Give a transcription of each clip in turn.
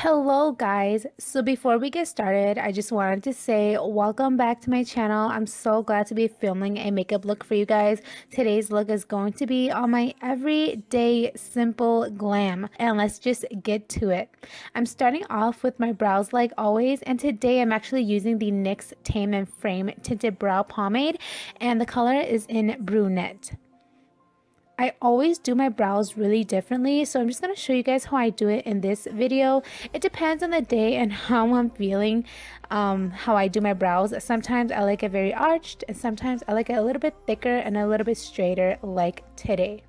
Hello guys, so before we get started, I just wanted to say welcome back to my channel. I'm so glad to be filming a makeup look for you guys. Today's look is going to be on my everyday simple glam, and let's just get to it. I'm starting off with my brows like always, and today I'm actually using the NYX Tame and Frame Tinted Brow Pomade, and the color is in Brunette. I always do my brows really differently, so I'm just going to show you guys how I do it in this video. It depends on the day and how I'm feeling, how I do my brows. Sometimes I like it very arched, and sometimes I like it a little bit thicker and a little bit straighter, like today.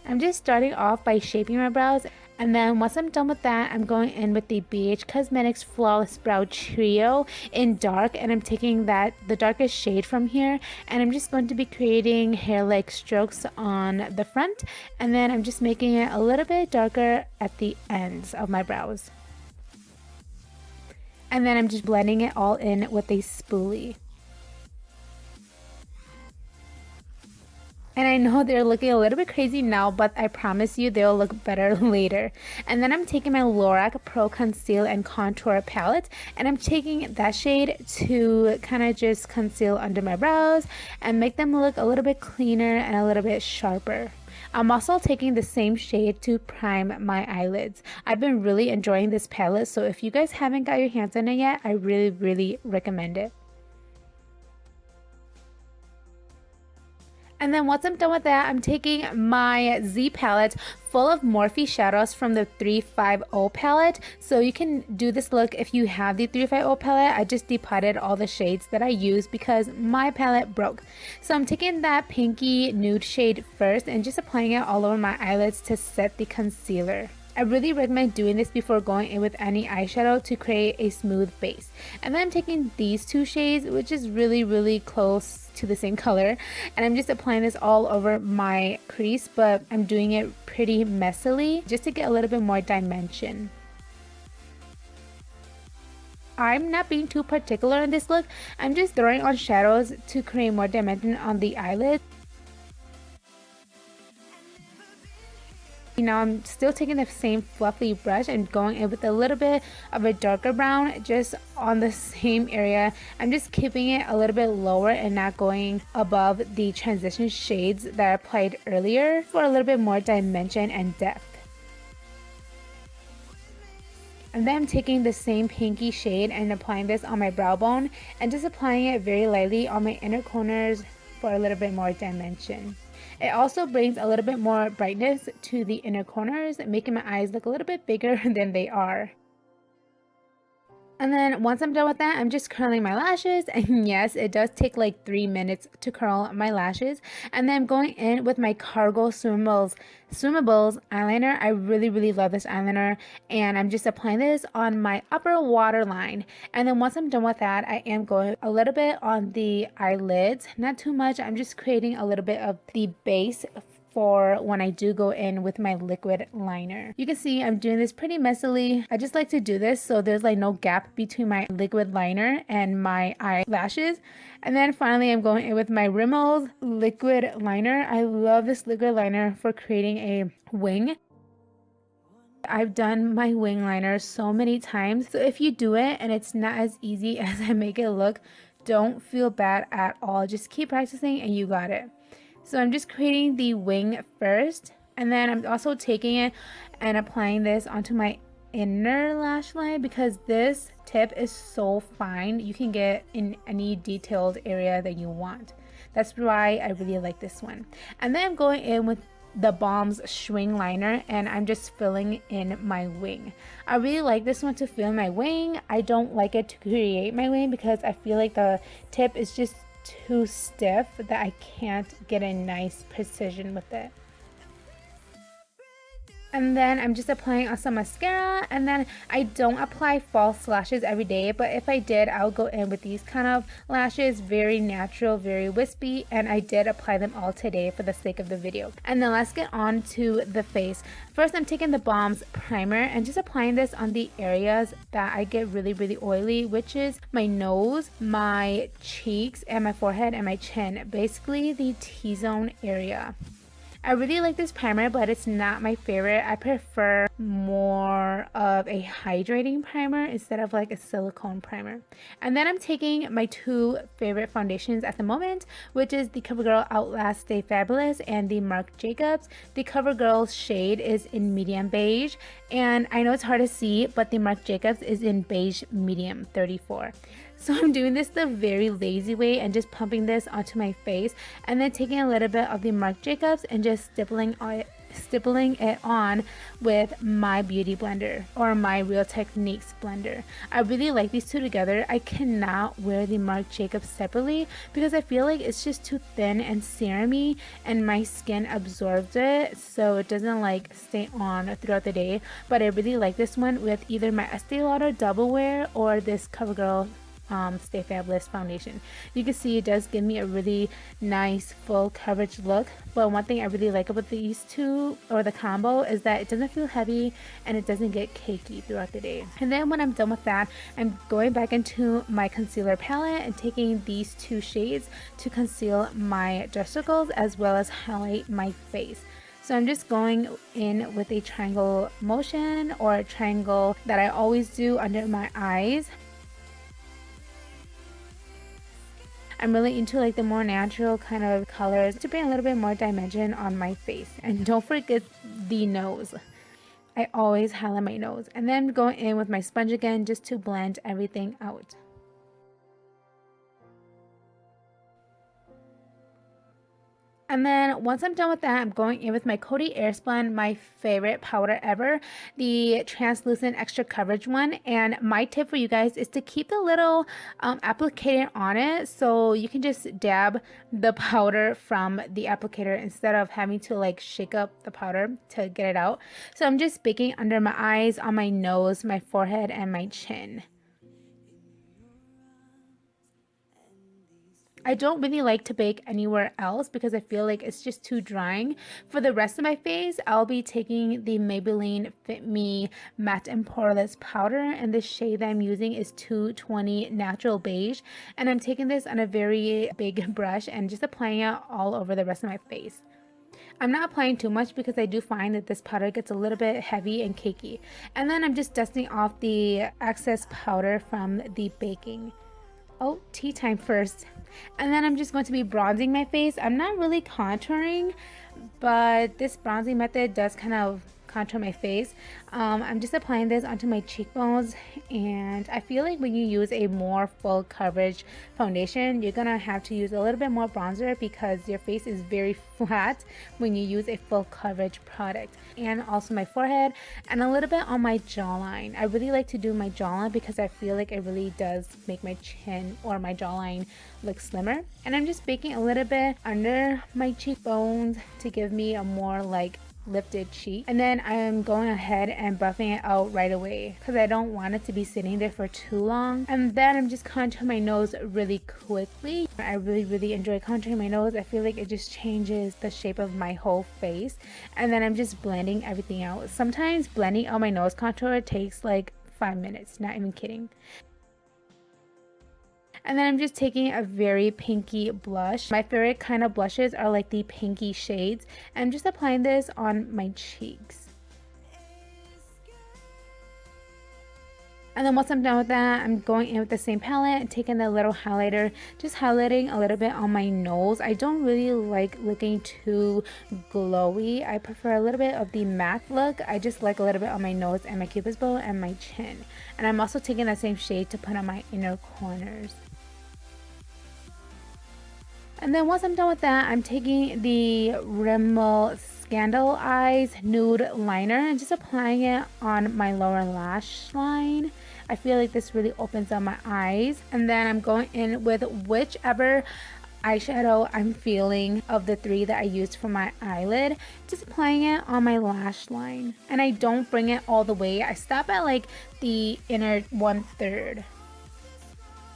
I'm just starting off by shaping my brows, and then once I'm done with that, I'm going in with the BHcosmetics Flawless Brow Trio in dark, and I'm taking the darkest shade from here, and I'm just going to be creating hair-like strokes on the front, and then I'm just making it a little bit darker at the ends of my brows. And then I'm just blending it all in with a spoolie. And I know they're looking a little bit crazy now, but I promise you they'll look better later. And then I'm taking my Lorac Pro Conceal and Contour palette, and I'm taking that shade to kind of just conceal under my brows and make them look a little bit cleaner and a little bit sharper. I'm also taking the same shade to prime my eyelids. I've been really enjoying this palette, so if you guys haven't got your hands on it yet, I really recommend it. And then once I'm done with that, I'm taking my Z palette full of Morphe shadows from the 350 palette. So you can do this look if you have the 350 palette. I just depotted all the shades that I use because my palette broke. So I'm taking that pinky nude shade first and just applying it all over my eyelids to set the concealer. I really recommend doing this before going in with any eyeshadow to create a smooth base. And then I'm taking these two shades, which is really close to the same color, and I'm just applying this all over my crease, but I'm doing it pretty messily just to get a little bit more dimension. I'm not being too particular in this look. I'm just throwing on shadows to create more dimension on the eyelid. Now I'm still taking the same fluffy brush and going in with a little bit of a darker brown just on the same area. I'm just keeping it a little bit lower and not going above the transition shades that I applied earlier for a little bit more dimension and depth. And then I'm taking the same pinky shade and applying this on my brow bone and just applying it very lightly on my inner corners for a little bit more dimension. It also brings a little bit more brightness to the inner corners, making my eyes look a little bit bigger than they are. And then once I'm done with that, I'm just curling my lashes, and yes, it does take like 3 minutes to curl my lashes. And then I'm going in with my Cargo Swimmables eyeliner. I really love this eyeliner, and I'm just applying this on my upper waterline. And then once I'm done with that, I am going a little bit on the eyelids, not too much. I'm just creating a little bit of the base for when I do go in with my liquid liner. You can see I'm doing this pretty messily. I just like to do this so there's like no gap between my liquid liner and my eyelashes. And then finally I'm going in with my Rimmel liquid liner. I love this liquid liner for creating a wing. I've done my wing liner so many times, so if you do it and it's not as easy as I make it look, don't feel bad at all. Just keep practicing and you got it. So I'm just creating the wing first, and then I'm also taking it and applying this onto my inner lash line because this tip is so fine. You can get in any detailed area that you want. That's why I really like this one. And then I'm going in with TheBalm's Schwing liner, and I'm just filling in my wing. I really like this one to fill my wing. I don't like it to create my wing because I feel like the tip is just too stiff that I can't get a nice precision with it. And then I'm just applying some mascara, and then I don't apply false lashes every day, but if I did, I'll go in with these kind of lashes, very natural, very wispy, and I did apply them all today for the sake of the video. And then let's get on to the face. First, I'm taking TheBalm's primer and just applying this on the areas that I get really oily, which is my nose, my cheeks, and my forehead and my chin, basically the T-zone area. I really like this primer, but it's not my favorite. I prefer more of a hydrating primer instead of like a silicone primer. And then I'm taking my two favorite foundations at the moment, which is the Covergirl Outlast Stay Fabulous and the Marc Jacobs. The Covergirl shade is in medium beige, and I know it's hard to see, but the Marc Jacobs is in beige medium 34. So I'm doing this the very lazy way and just pumping this onto my face, and then taking a little bit of the Marc Jacobs and just stippling it on with my beauty blender or my Real Techniques blender. I really like these two together. I cannot wear the Marc Jacobs separately because I feel like it's just too thin and serumy, and my skin absorbs it so it doesn't like stay on throughout the day. But I really like this one with either my Estee Lauder Double Wear or this Covergirl Stay Fabulous foundation. You can see it does give me a really nice full coverage look, but one thing I really like about these two, or the combo, is that it doesn't feel heavy and it doesn't get cakey throughout the day. And then when I'm done with that, I'm going back into my concealer palette and taking these two shades to conceal my dark circles as well as highlight my face. So I'm just going in with a triangle motion, or a triangle that I always do under my eyes. I'm really into like the more natural kind of colors to bring a little bit more dimension on my face. And don't forget the nose. I always highlight my nose. And then going in with my sponge again just to blend everything out. And then once I'm done with that, I'm going in with my Coty Airspun, my favorite powder ever, the translucent extra coverage one. And my tip for you guys is to keep the little applicator on it, so you can just dab the powder from the applicator instead of having to like shake up the powder to get it out. So I'm just baking under my eyes, on my nose, my forehead, and my chin. I don't really like to bake anywhere else because I feel like it's just too drying. For the rest of my face, I'll be taking the Maybelline Fit Me Matte and Poreless powder, and the shade that I'm using is 220 Natural Beige, and I'm taking this on a very big brush and just applying it all over the rest of my face. I'm not applying too much because I do find that this powder gets a little bit heavy and cakey. And then I'm just dusting off the excess powder from the baking. Oh, tea time first. And then I'm just going to be bronzing my face. I'm not really contouring, but this bronzing method does kind of contour my face. I'm just applying this onto my cheekbones, and I feel like when you use a more full coverage foundation, you're gonna have to use a little bit more bronzer because your face is very flat when you use a full coverage product. And also my forehead and a little bit on my jawline. I really like to do my jawline because I feel like it really does make my chin or my jawline look slimmer. And I'm just baking a little bit under my cheekbones to give me a more like lifted cheek. And then I'm going ahead and buffing it out right away because I don't want it to be sitting there for too long. And then I'm just contouring my nose really quickly. I really enjoy contouring my nose. I feel like it just changes the shape of my whole face. And then I'm just blending everything out. Sometimes blending out my nose contour takes like 5 minutes, not even kidding. And then I'm just taking a very pinky blush. My favorite kind of blushes are like the pinky shades. And I'm just applying this on my cheeks. And then once I'm done with that, I'm going in with the same palette and taking the little highlighter, just highlighting a little bit on my nose. I don't really like looking too glowy. I prefer a little bit of the matte look. I just like a little bit on my nose and my cupid's bow and my chin. And I'm also taking that same shade to put on my inner corners. And then once I'm done with that, I'm taking the Rimmel Scandal Eyes Nude Liner and just applying it on my lower lash line. I feel like this really opens up my eyes. And then I'm going in with whichever eyeshadow I'm feeling of the three that I used for my eyelid, just applying it on my lash line. And I don't bring it all the way. I stop at like the inner 1/3.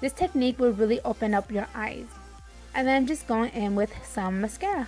This technique will really open up your eyes. And then I'm just going in with some mascara.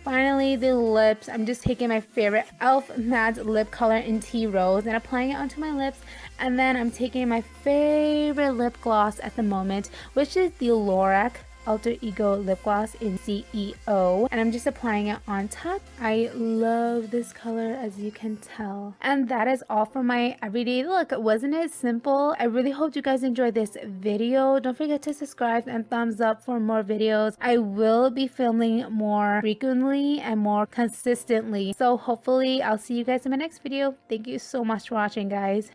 Finally, the lips. I'm just taking my favorite e.l.f. matte lip color in Tearose and applying it onto my lips. And then I'm taking my favorite lip gloss at the moment, which is the Lorac Alter Ego lip gloss in CEO, and I'm just applying it on top. I love this color, as you can tell. And that is all for my everyday look. Wasn't it simple? I really hope you guys enjoyed this video. Don't forget to subscribe and thumbs up for more videos. I will be filming more frequently and more consistently, so hopefully I'll see you guys in my next video. Thank you so much for watching, guys.